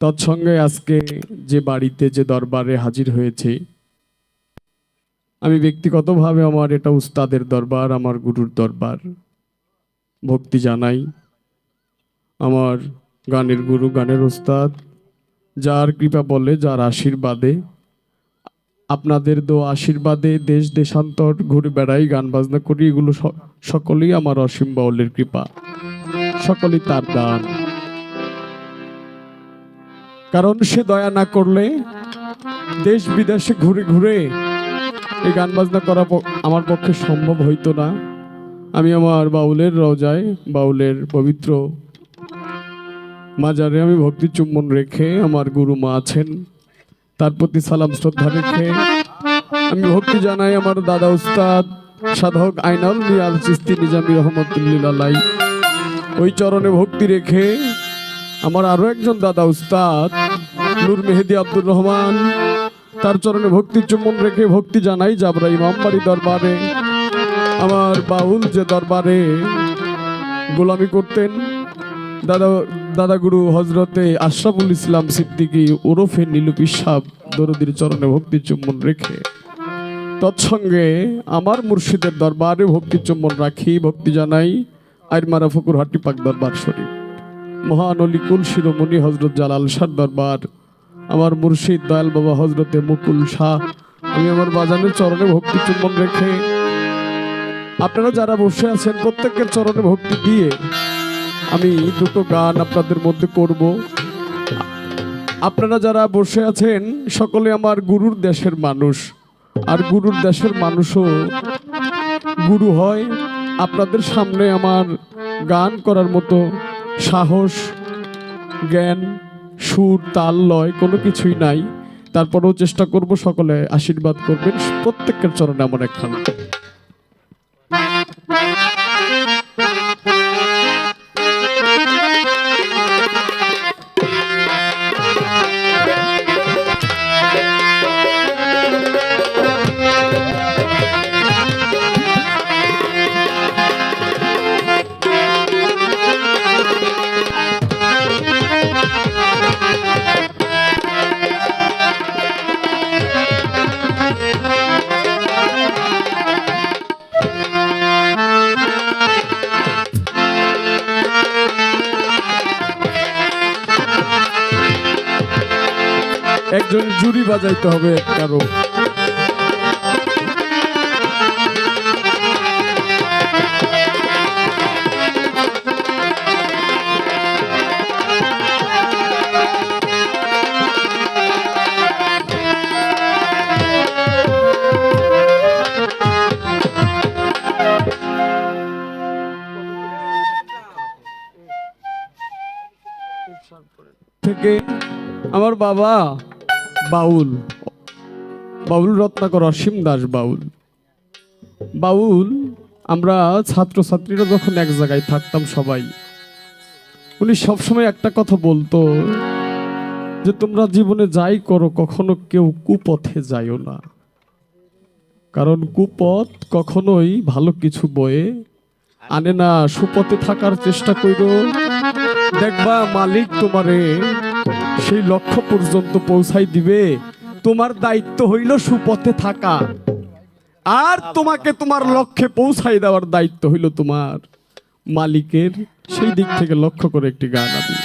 তৎসঙ্গে আজকে যে বাড়িতে যে দরবারে হাজির হয়েছে, আমি ব্যক্তিগতভাবে আমার এটা উস্তাদের দরবার, আমার গুরুর দরবার। ভক্তি জানাই আমার গানের গুরু, গানের উস্তাদ, যার কৃপা বলে, যার আশীর্বাদে, আপনাদের আশীর্বাদে দেশ দেশান্তর ঘুরে বেড়াই, গান বাজনা করি, এগুলো সকলেই আমার অসীম বাউলের কৃপা, সকলেই তার দান। কারণ সে দয়া না করলে দেশ বিদেশে ঘুরে ঘুরে এই গান বাজনা করা আমার পক্ষে সম্ভব হইতো না। আমি আমার বাউলের রওজায়, বাউলের পবিত্র মাজারে আমি ভক্তি চুম্বন রেখে, আমার গুরু মা আছেন তার প্রতি সালাম শ্রদ্ধা রেখে আমি ভক্তি জানাই আমার দাদা উস্তাদ সাধক আইনাল মিয়াল চিস্তি নিজামী রহমতুল্লিল আলাই, ওই চরণে ভক্তি রেখে আমার আরো একজন দাদা উস্তাদ নূর মেহেদি আব্দুর রহমান, তার চরণে ভক্তি চুম্বন রেখে ভক্তি জানাই জাবরা ইমামবাড়ি দরবারে, আমার বাউল যে দরবারে গোলামি করতেন দাদা গুরু হজরতে আশরাফুল ইসলাম সিদ্দিকী ওরফে নীলু পিসাব দরদির চরণে ভক্তি চুম্বন রেখে, তৎসঙ্গে আমার মুর্শিদের দরবারে ভক্তি চুম্বন রাখি, ভক্তি জানাই আইরমারা ফকুরহাটি পাক দরবার শরীফ, মহান অলিকুল শিরোমণি হজরত জালাল শাহ দরবার, আমার মুর্শিদ দয়াল বাবা হজরতে মুকুল শাহ, আমি আমার বাজানের চরণে ভক্তি চুম্বন রেখে আপনারা যারা বসে আছেন প্রত্যেকের চরণে ভক্তি দিয়ে আমি দুটো গান আপনাদের মধ্যে করব। আপনারা যারা বসে আছেন সকলে আমার গুরুর দেশের মানুষ, আর গুরুর দেশের মানুষও গুরু হয়। আপনাদের সামনে আমার গান করার মতো সাহস, জ্ঞান, সুর, তাল, লয় কোনো কিছুই নাই, তারপরেও চেষ্টা করব, সকলে আশীর্বাদ করবেন, প্রত্যেকের চরণে আমার একখানা। একজন জুরি বাজাইতে হবে কারো। থেকে আমার বাবা বাউল রত্নাকর অসীম দাস বাউল আমরা ছাত্রছাত্রীরা যখন এক জায়গায় থাকতাম সবাই, উনি সবসময় একটা কথা বলতো যে তোমরা জীবনে যাই করো কখনো কেউ কুপথে যাইও না, কারণ কুপথ কখনোই ভালো কিছু বয়ে আনে না। সুপথে থাকার চেষ্টা করো, দেখবা মালিক তোমারে সেই লক্ষ্য পর্যন্ত পৌঁছাই দিবে। তোমার দায়িত্ব হইল সুপথে থাকা, আর তোমাকে তোমার লক্ষ্যে পৌঁছাই দেওয়ার দায়িত্ব হইল তোমার মালিকের। সেই দিক থেকে লক্ষ্য করে একটি গান আমি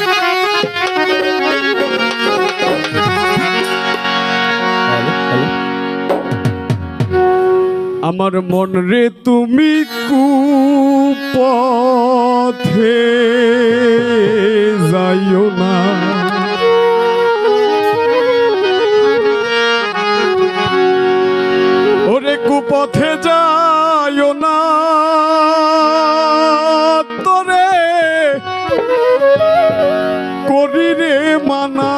আমার মন রে তুমি কুপথে যাইও না, ওরে কুপথে যাইও না, তোরে করি রে মানা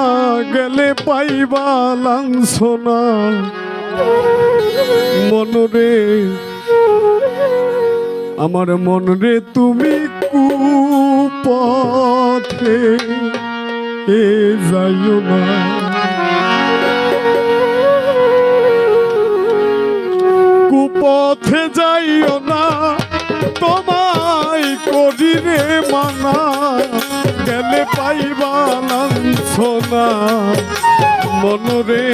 গেলে পাইবা লাঞ্ছনা। মনরে আমার মন রে তুমি কুপথে যাইও না, কুপথে যাইও না, তোমায় করি রে মানা গেলে পাইবা লাঞ্ছনা মনরে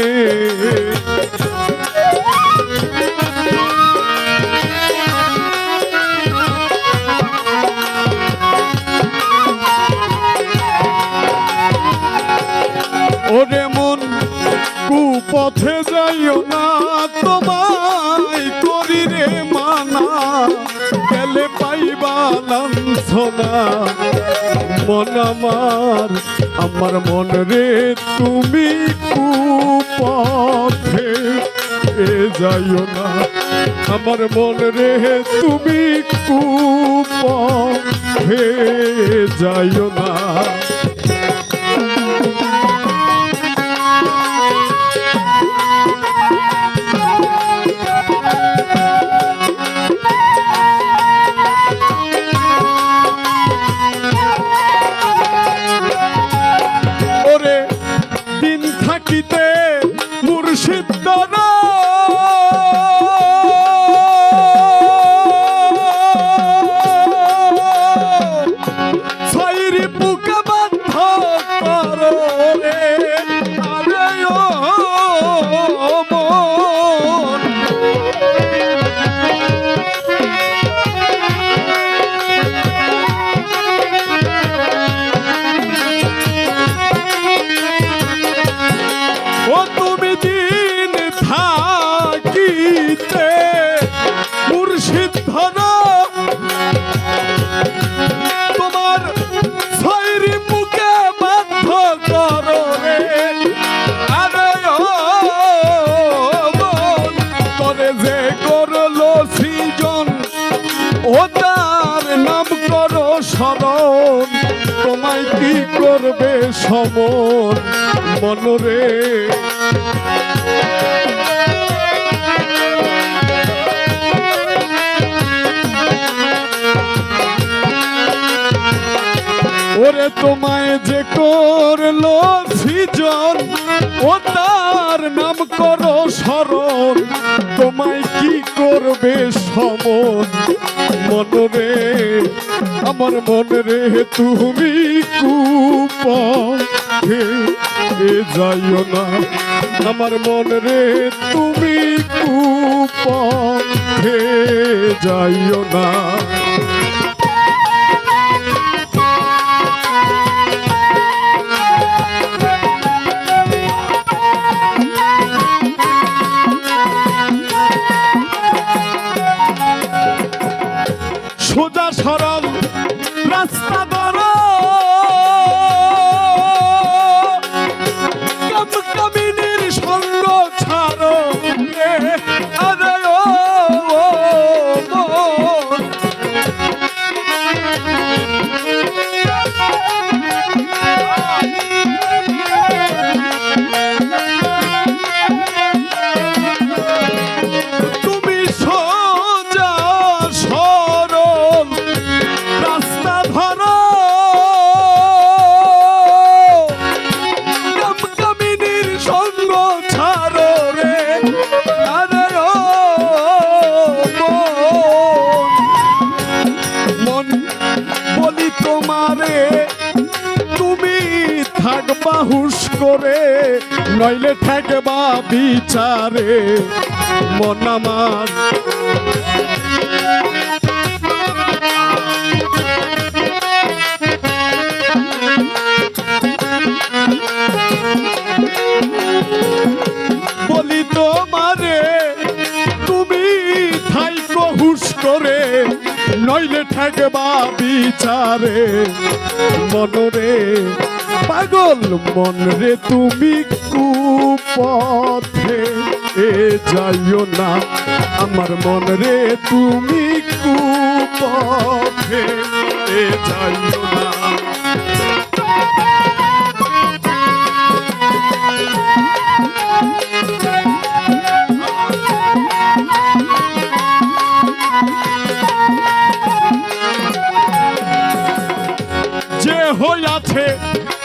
ওরে মন কুপথে যাইও না তোমায় করি রে মানা গেলে পাইবা লাঞ্ছনা মন আমার মন রে তুমি কুপথে যাইও না আমার মন রে তুমি কুপথে যাইও না থাকিতে মুর্শিদ দ্বারা ছয়রি বুকে বান্ধ করো রে আরে ও মন ও তুমি দিন থাকিতে মুর্শিদ ধরো তোমার ছয়রি মুখে বাধ্য করো রে আরে ও মন করে যে করলো সৃজন ও তার নাম করো স্মরণ তোমায় কি করবে সমন মনরে ওরে তোমায় যে করলো সৃজন ও তার নাম করো স্মরণ তোমায় কি করবে সমন মনরে আমার মনরে তুমি কুপথে যাইও না আমার মনরে তুমি কুপথে যাইও না সোজা সরল রাস্তা ধরো কামিনীর সঙ্গ ছাড়ো আরে ও মন তুমি সোজা সরল রাস্তা ধরো কামিনীর সঙ্গ ছাড়ো রে আরে ও মন বলি তোমারে তুমি থাকবা হুশ করে নইলে থাকবা বিচারে মন আমার বলি তোমারে তুমি থাইকো হুশ করে নইলে থাকবা বিচারে মনরে পাগল মন রে তুমি কুপথে যাইও না আমার মন রে তুমি কুপথে যাইও না যে হইয়াছে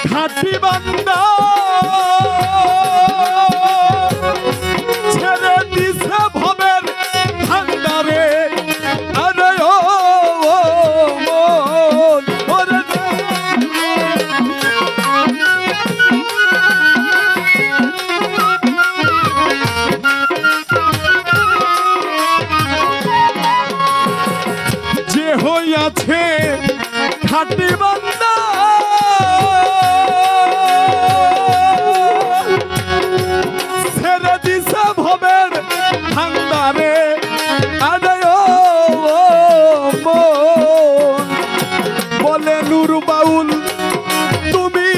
খাঁটি বান্দা ছেড়ে দিছে ভবের ভান্ডারে আরে ও মন খাটি বান্দা ছেড়ে দিছে ভবের ভান্ডারে আদায় বলে নূর বাউল তুমি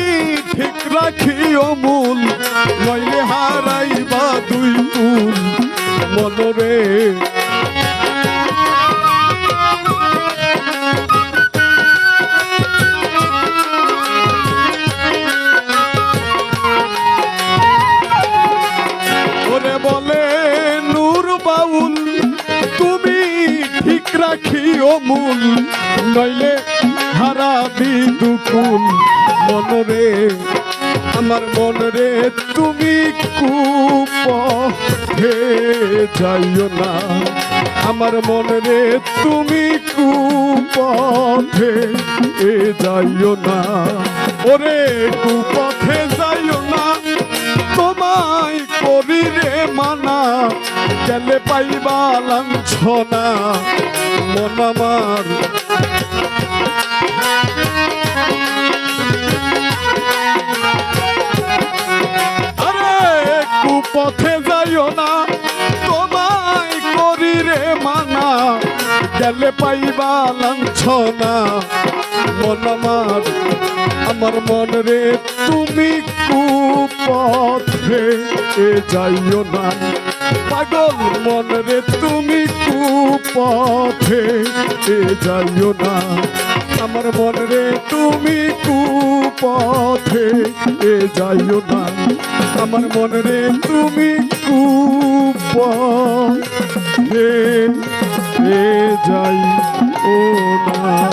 ঠিক রাখিও মূল নইলে হারাইবা দুই কুল মনরে ওরে বলে নূর বাউল তুমি ঠিক রাখিও মূল নইলে হারাবি দুকুল মনরে আমার মনরে তুমি কুপথে যাইও না আমার মনরে তুমি কুপথে যাইও না ওরে কুপথে যাইও না তোমায় করি রে মানা গেলে পাইবা লাঞ্ছনা মন আমার পথে যাইও না তোমায় করি রে মানা গেলে পাইবা লাঞ্ছনা মন আমার মন রে তুমি কুপথে যাইও না পাগল মন রে তুমি কুপথে যাইও না আমার মন রে তুমি কুপথে যাইও না আমার মন রে তুমি কুপথে যাইও না।